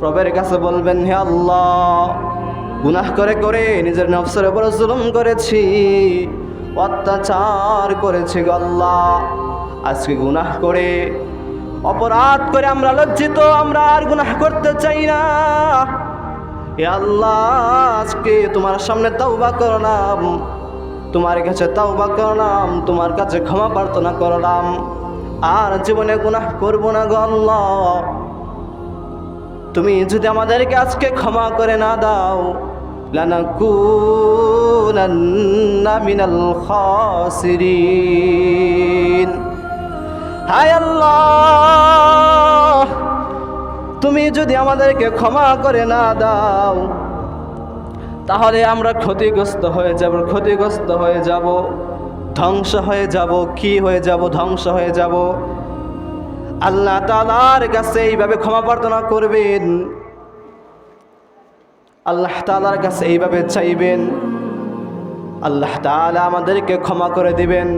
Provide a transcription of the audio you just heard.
রবের কাছে বলবেন, হে আল্লাহ, গুনাহ করে করে নিজের নফসের উপর জুলুম করেছি, অত্যাচার করেছি গো আল্লাহ। আজকে গুনাহ করে, অপরাধ করে আমরা লজ্জিত, আমরা আর গুনাহ করতে চাই না। হে আল্লাহ, আজকে তোমার সামনে তাওবা করলাম, তোমার কাছে তাওবা করলাম, তোমার কাছে ক্ষমা প্রার্থনা করলাম, আর জীবনে গুনাহ করব না গো আল্লাহ। তুমি যদি আমাদেরকে আজকে ক্ষমা করে না দাও, লানাকুনান্না মিনাল খাসিরিন। হায় আল্লাহ, তুমি যদি আমাদেরকে ক্ষমা করে না দাও, তাহলে আমরা ক্ষতিগ্রস্ত হয়ে যাব, ধ্বংস হয়ে যাব। কি হয়ে যাব? ধ্বংস হয়ে যাব। আল্লাহ তাআলার কাছে এইভাবে ক্ষমা প্রার্থনা করবেন, আল্লাহ তাআলার কাছে এইভাবে চাইবেন, আল্লাহ তাআলা আমাদেরকে ক্ষমা করে দিবেন।